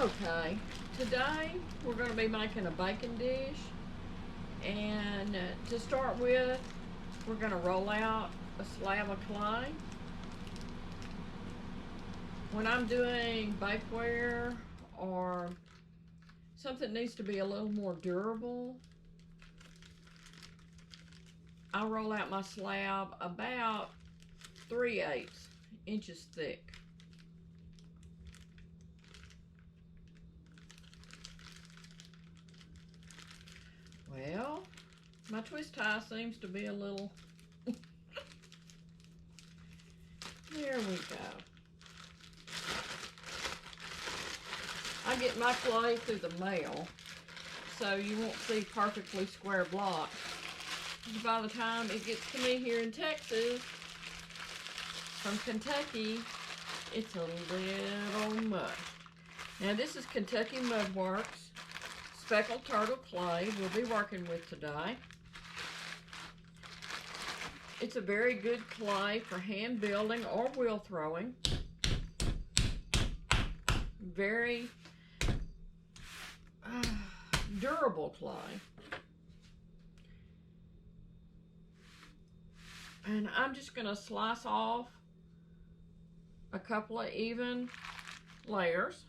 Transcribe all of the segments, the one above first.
Okay, today we're going to be making a bacon dish, and to start with, we're going to roll out a slab of clay. When I'm doing bakeware or something needs to be a little more durable, I roll out my slab about 3/8 inches thick. Well, my twist tie seems to be a little... There we go. I get my clay through the mail, so you won't see perfectly square blocks. By the time it gets to me here in Texas, from Kentucky, it's a little much. Now this is Kentucky Mud Works Speckled Turtle Clay we'll be working with today. It's a very good clay for hand building or wheel throwing. Very durable clay. And I'm just going to slice off a couple of even layers.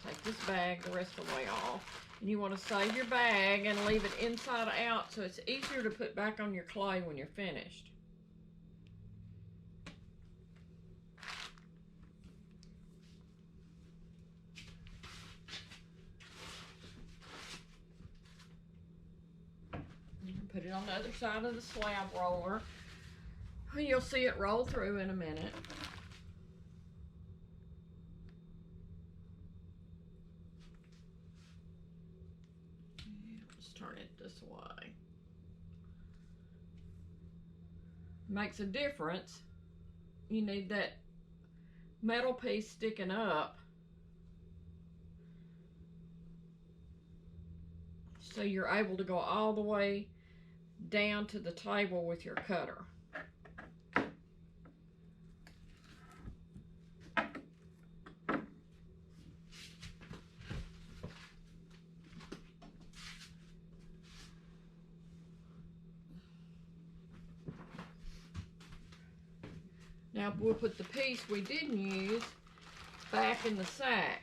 Take this bag the rest of the way off. And you want to save your bag and leave it inside out so it's easier to put back on your clay when you're finished. Put it on the other side of the slab roller. You'll see it roll through in a minute. Let's turn it this way. Makes a difference. You need that metal piece sticking up so you're able to go all the way down to the table with your cutter. Now we'll put the piece we didn't use back in the sack.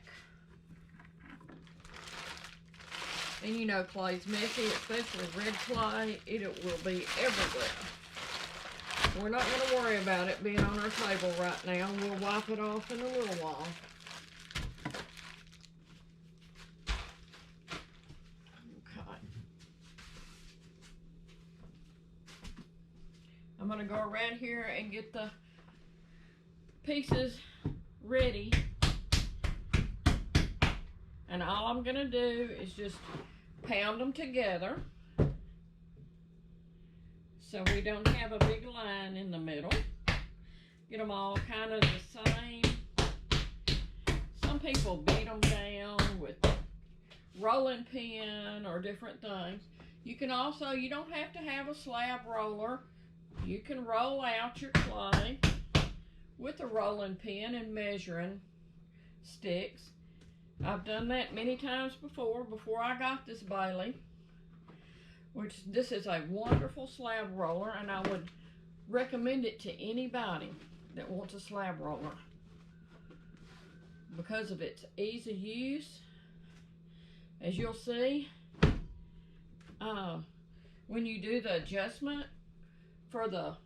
And you know clay's messy, especially red clay. It will be everywhere. We're not going to worry about it being on our table right now. We'll wipe it off in a little while. Okay. I'm going to go around here and get the pieces ready. And all I'm going to do is just pound them together so we don't have a big line in the middle. Get them all kind of the same. Some people beat them down with rolling pin or different things. You can also, you don't have to have a slab roller. You can roll out your clay with a rolling pin and measuring sticks. I've done that many times before I got this Bailey, which this is a wonderful slab roller, and I would recommend it to anybody that wants a slab roller because of its ease of use. As you'll see, when you do the adjustment for the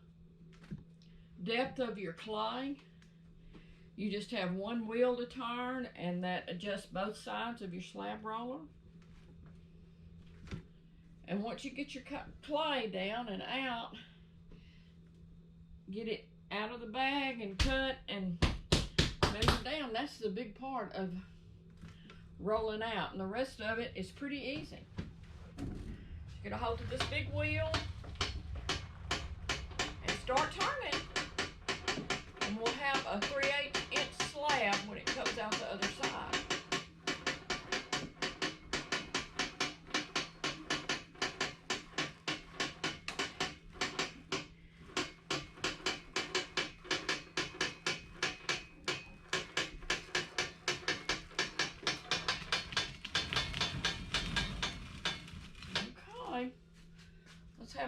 depth of your clay, you just have one wheel to turn, and that adjusts both sides of your slab roller. And once you get your clay down and out, get it out of the bag and cut and move it down. That's the big part of rolling out, and the rest of it is pretty easy. Just get a hold of this big wheel and start turning. And we'll have a 3/8 inch slab when it comes out the other side.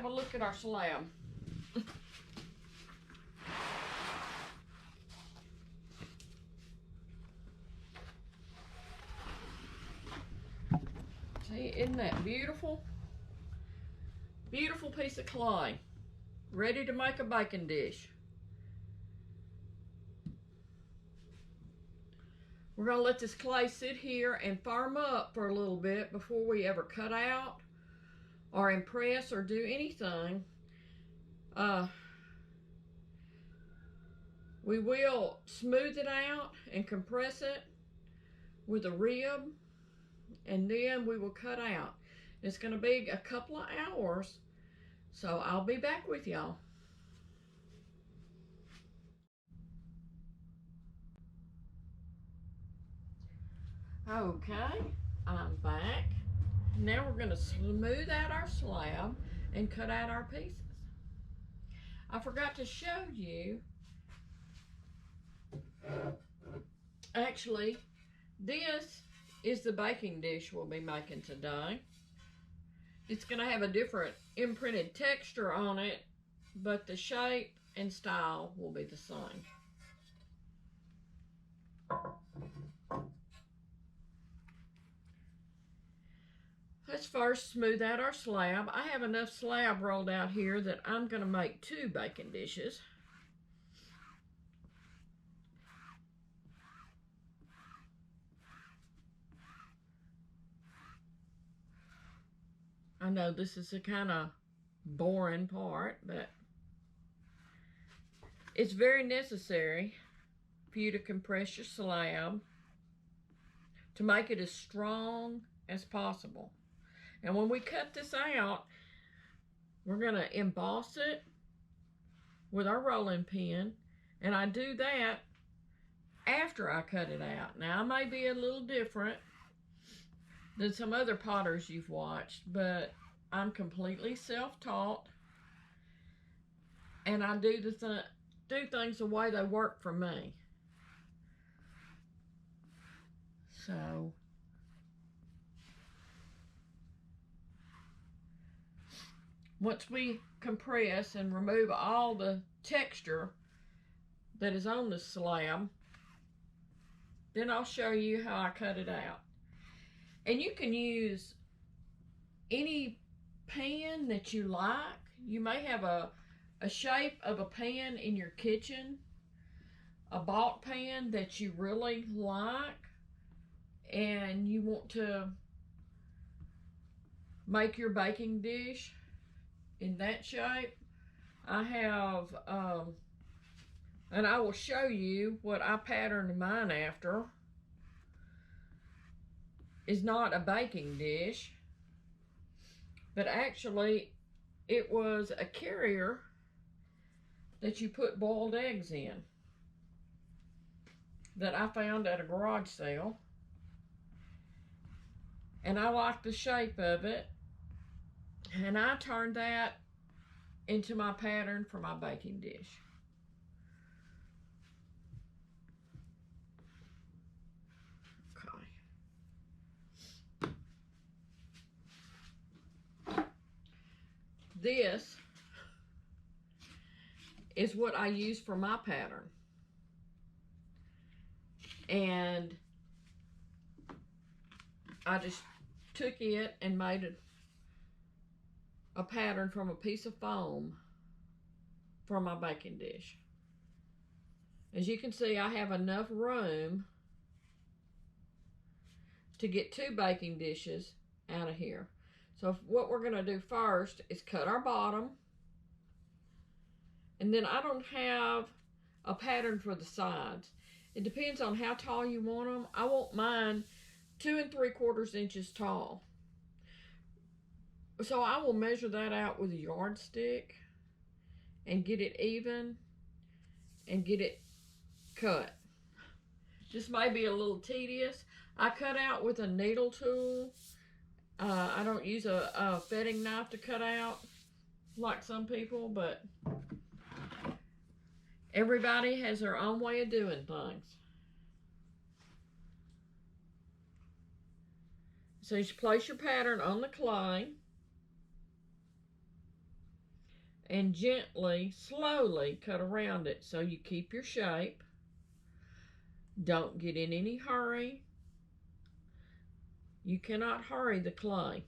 have a look at our slab. See, isn't that beautiful? Beautiful piece of clay. Ready to make a baking dish. We're going to let this clay sit here and firm up for a little bit before we ever cut out or impress or do anything. We will smooth it out and compress it with a rib, and then we will cut out. It's going to be a couple of hours, so I'll be back with y'all. Okay, I'm back. Now we're going to smooth out our slab and cut out our pieces. I forgot to show you, actually, this is the baking dish we'll be making today. It's going to have a different imprinted texture on it, but the shape and style will be the same. Let's first smooth out our slab. I have enough slab rolled out here that I'm going to make 2 baking dishes. I know this is a kind of boring part, but it's very necessary for you to compress your slab to make it as strong as possible. And when we cut this out, we're going to emboss it with our rolling pin, and I do that after I cut it out. Now, I may be a little different than some other potters you've watched, but I'm completely self-taught, and I do things the way they work for me. So once we compress and remove all the texture that is on the slab, then I'll show you how I cut it out. And you can use any pan that you like. You may have a shape of a pan in your kitchen, a bought pan that you really like, and you want to make your baking dish in that shape. I have, and I will show you what I patterned mine after. Is not a baking dish, but actually it was a carrier that you put boiled eggs in that I found at a garage sale, and I liked the shape of it, and I turned that into my pattern for my baking dish. This is what I use for my pattern. And I just took it and made a pattern from a piece of foam for my baking dish. As you can see, I have enough room to get 2 baking dishes out of here. So what we're going to do first is cut our bottom. And then I don't have a pattern for the sides. It depends on how tall you want them. I want mine 2 3/4 inches tall. So I will measure that out with a yardstick and get it even and get it cut. This may be a little tedious. I cut out with a needle tool. I don't use a fetting knife to cut out like some people, but everybody has their own way of doing things. So you place your pattern on the clay. and gently, slowly cut around it so you keep your shape. Don't get in any hurry. You cannot hurry the clay.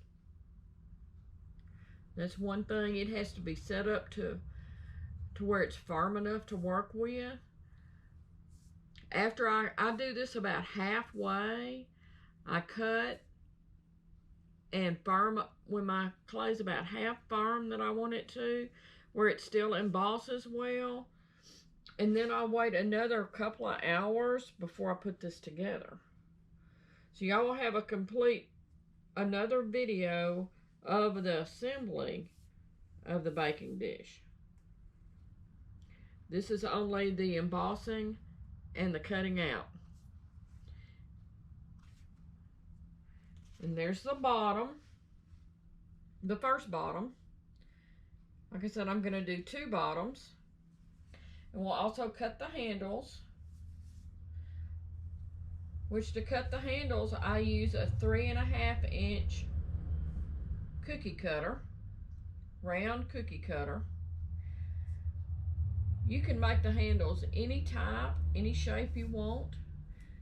That's one thing. It has to be set up to where it's firm enough to work with. After I do this about halfway, I cut and firm when my clay's about half firm that I want it to, where it still embosses well. And then I'll wait another couple of hours before I put this together. So y'all will have another video of the assembly of the baking dish. This is only the embossing and the cutting out. And there's the bottom, the first bottom. Like I said, I'm going to do 2 bottoms. And we'll also cut the handles. Which to cut the handles, I use a 3.5 inch cookie cutter, round cookie cutter. You can make the handles any type, any shape you want.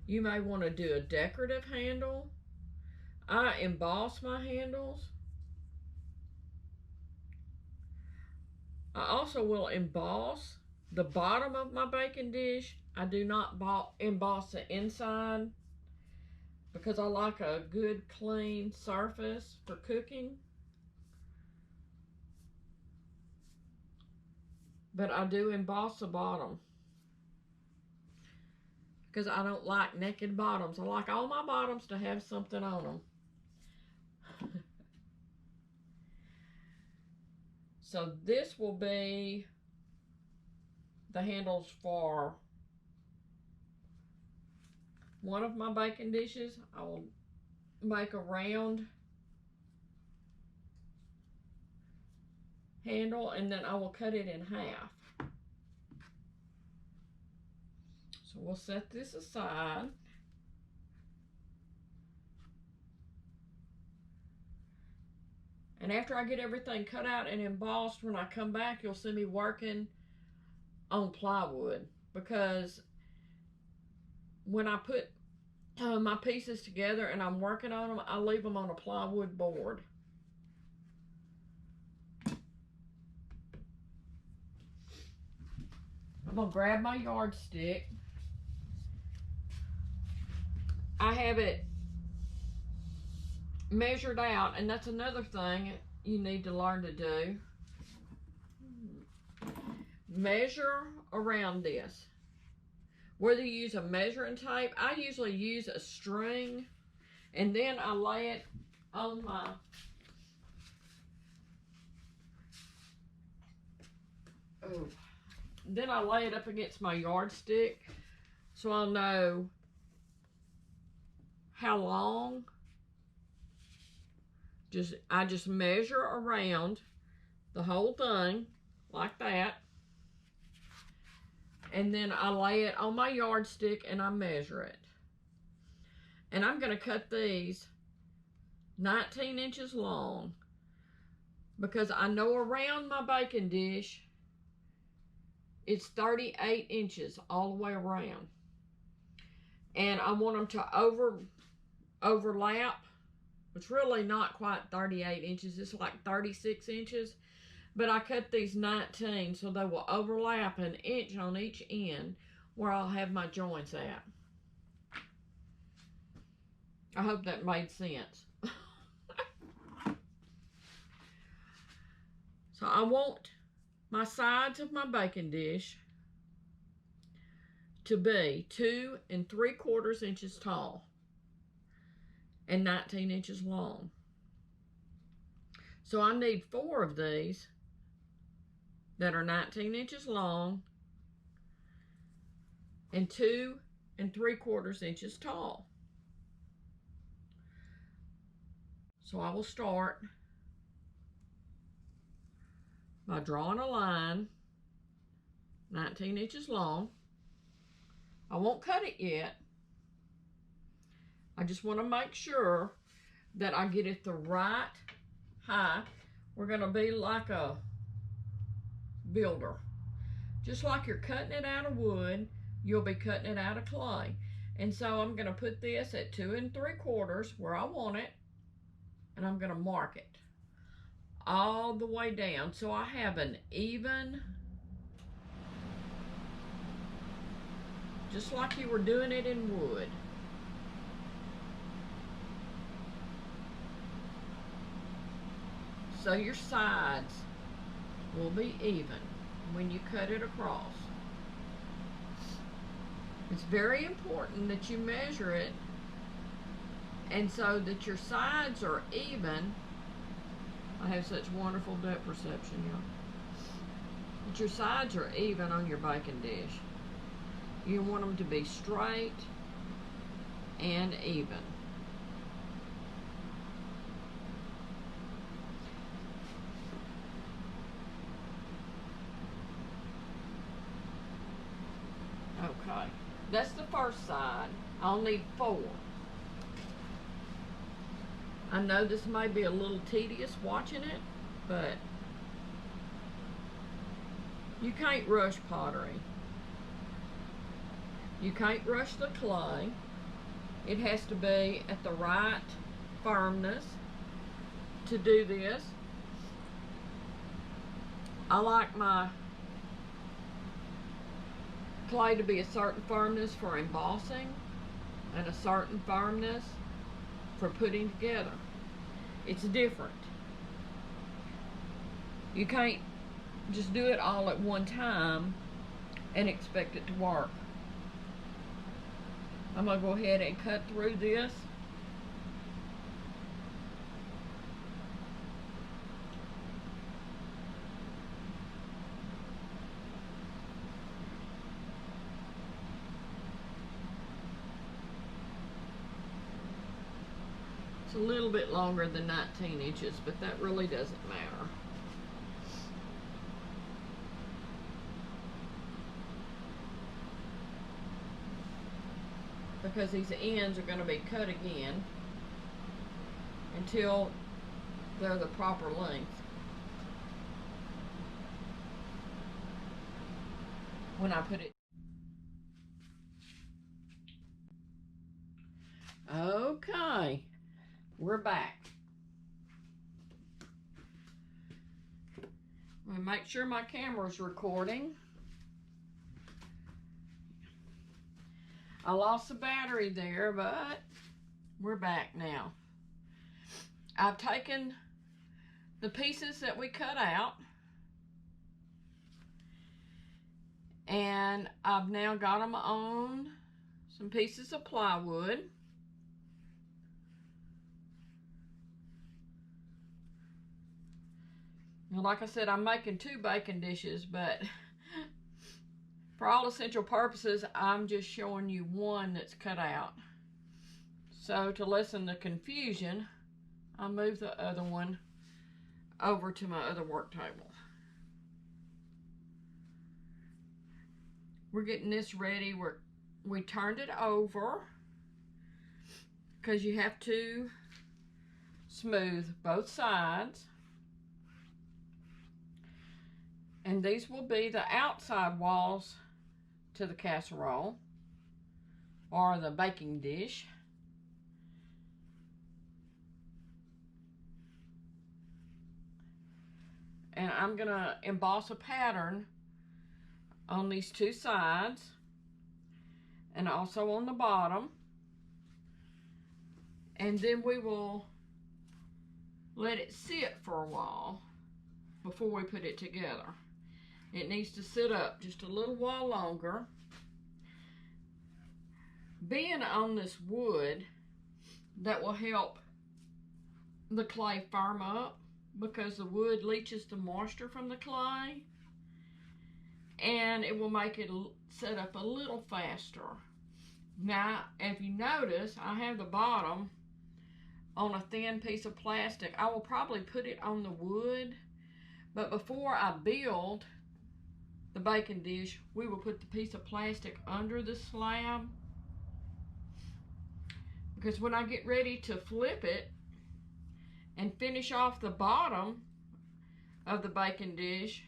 You may want to do a decorative handle. I emboss my handles. I also will emboss the bottom of my baking dish. I do not emboss the inside because I like a good clean surface for cooking. But I do emboss the bottom because I don't like naked bottoms. I like all my bottoms to have something on them. So this will be the handles for one of my baking dishes. I will make a round handle and then I will cut it in half. So we'll set this aside. And after I get everything cut out and embossed, when I come back, you'll see me working on plywood, because when I put my pieces together and I'm working on them, I leave them on a plywood board. I'm going to grab my yardstick. I have it measured out, and that's another thing you need to learn to do. Measure around this. Whether you use a measuring tape, I usually use a string, and then I lay it on my then I lay it up against my yardstick so I'll know how long. I just measure around the whole thing like that, and then I lay it on my yardstick and I measure it. And I'm going to cut these 19 inches long because I know around my baking dish it's 38 inches all the way around, and I want them to overlap. It's really not quite 38 inches. It's like 36 inches. But I cut these 19 so they will overlap an inch on each end where I'll have my joints at. I hope that made sense. So I want my sides of my baking dish to be 2 3/4 inches tall and 19 inches long. So I need 4 of these that are 19 inches long and 2 3/4 inches tall. So I will start by drawing a line 19 inches long. I won't cut it yet. I just want to make sure that I get it the right height. We're going to be like a builder. Just like you're cutting it out of wood, you'll be cutting it out of clay. And so I'm going to put this at 2 3/4 where I want it, and I'm going to mark it all the way down so I have an even, just like you were doing it in wood. So your sides will be even when you cut it across. It's very important that you measure it, and so that your sides are even. I have such wonderful depth perception, y'all. That your sides are even on your baking dish. You want them to be straight and even. Okay, that's the first side. I'll need 4. I know this may be a little tedious watching it, but you can't rush pottery. You can't rush the clay. It has to be at the right firmness to do this. I like my clay to be a certain firmness for embossing and a certain firmness for putting together. It's different. You can't just do it all at one time and expect it to work. I'm going to go ahead and cut through this. It's a little bit longer than 19 inches, but that really doesn't matter. Because these ends are going to be cut again until they're the proper length. When I put it. Okay, we're back. I'm going to make sure my camera's recording. I lost the battery there, but we're back now. I've taken the pieces that we cut out, and I've now got them on some pieces of plywood. Now, like I said, I'm making 2 baking dishes, but for all essential purposes, I'm just showing you one that's cut out. So to lessen the confusion, I'll move the other one over to my other work table. We're getting this ready. We turned it over because you have to smooth both sides. And these will be the outside walls to the casserole or the baking dish. And I'm going to emboss a pattern on these 2 sides and also on the bottom. And then we will let it sit for a while before we put it together. It needs to sit up just a little while longer. Being on this wood, that will help the clay firm up because the wood leaches the moisture from the clay, and it will make it set up a little faster. Now, if you notice, I have the bottom on a thin piece of plastic. I will probably put it on the wood, but before I build the baking dish, we will put the piece of plastic under the slab, because when I get ready to flip it and finish off the bottom of the baking dish,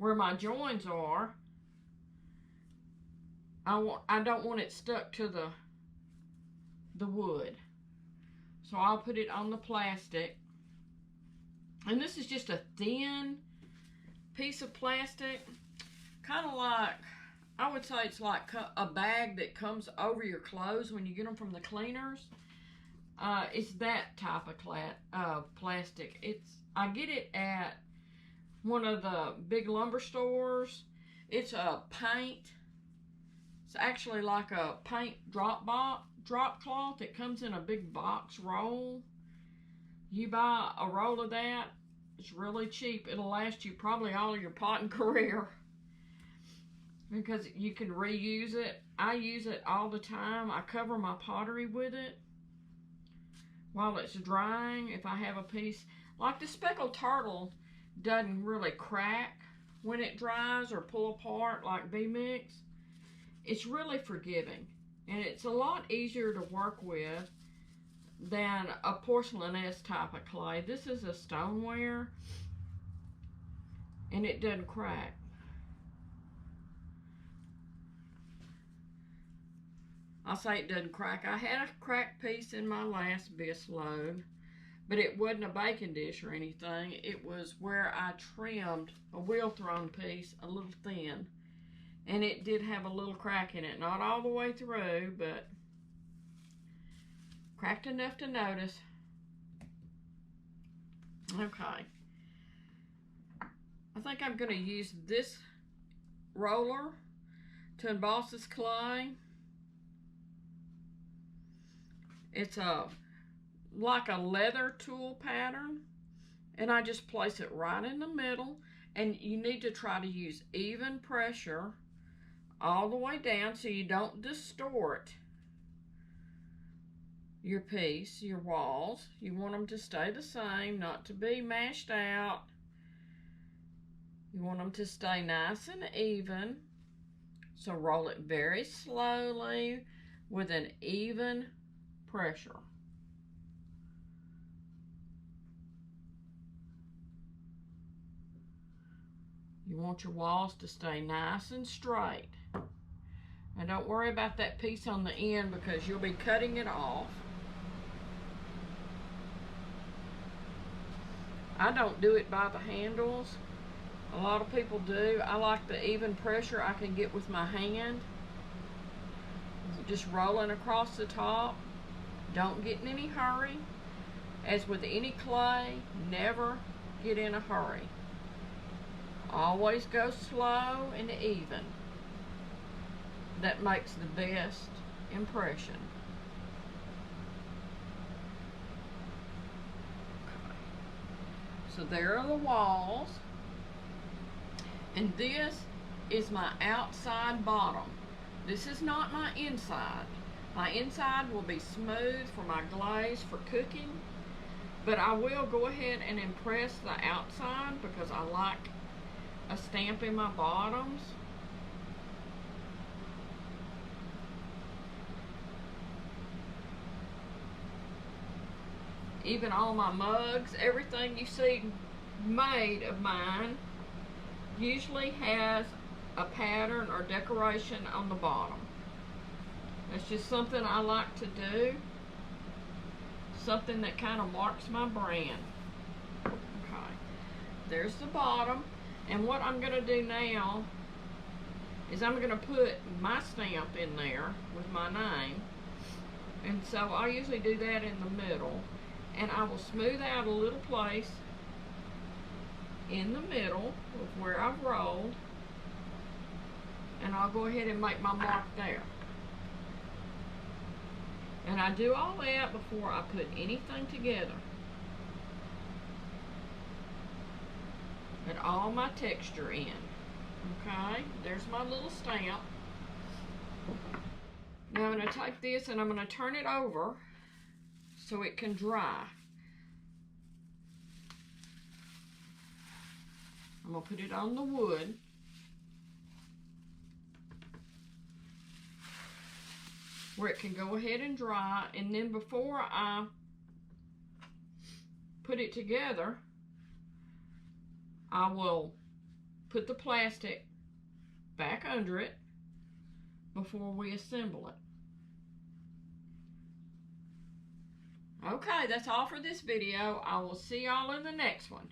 where my joins are, I don't want it stuck to the wood. So I'll put it on the plastic. And this is just a thin piece of plastic. Kind of like, I would say it's like a bag that comes over your clothes when you get them from the cleaners. It's that type of plastic. I get it at one of the big lumber stores. It's a paint. It's actually like a paint drop cloth. It comes in a big box roll. You buy a roll of that. It's really cheap. It'll last you probably all of your potting career, because you can reuse it. I use it all the time. I cover my pottery with it while it's drying. If I have a piece, like the speckled turtle doesn't really crack when it dries or pull apart like B-Mix. It's really forgiving, and it's a lot easier to work with than a porcelainess type of clay. This is a stoneware, and it doesn't crack. I'll say it doesn't crack. I had a cracked piece in my last bisque load, but it wasn't a baking dish or anything. It was where I trimmed a wheel thrown piece a little thin, and it did have a little crack in it. Not all the way through, but cracked enough to notice. Okay. I think I'm going to use this roller to emboss this clay. It's like a leather tool pattern, and I just place it right in the middle, and you need to try to use even pressure all the way down so you don't distort your piece, your walls. You want them to stay the same, not to be mashed out. You want them to stay nice and even. So roll it very slowly with an even pressure. You want your walls to stay nice and straight. And don't worry about that piece on the end, because you'll be cutting it off. I don't do it by the handles. A lot of people do. I like the even pressure I can get with my hand. Just rolling across the top. Don't get in any hurry. As with any clay, never get in a hurry. Always go slow and even. That makes the best impression. Okay. So there are the walls. And this is my outside bottom. This is not my inside. My inside will be smooth for my glaze for cooking, but I will go ahead and impress the outside because I like a stamp in my bottoms. Even all my mugs, everything you see made of mine usually has a pattern or decoration on the bottom. It's just something I like to do. Something that kind of marks my brand. Okay, there's the bottom. And what I'm going to do now is I'm going to put my stamp in there with my name. And so I usually do that in the middle. And I will smooth out a little place in the middle of where I've rolled. And I'll go ahead and make my mark there. And I do all that before I put anything together. Put all my texture in. Okay, there's my little stamp. Now I'm going to take this and I'm going to turn it over so it can dry. I'm going to put it on the wood. Where it can go ahead and dry, and then before I put it together, I will put the plastic back under it before we assemble it. Okay, that's all for this video. I will see y'all in the next one.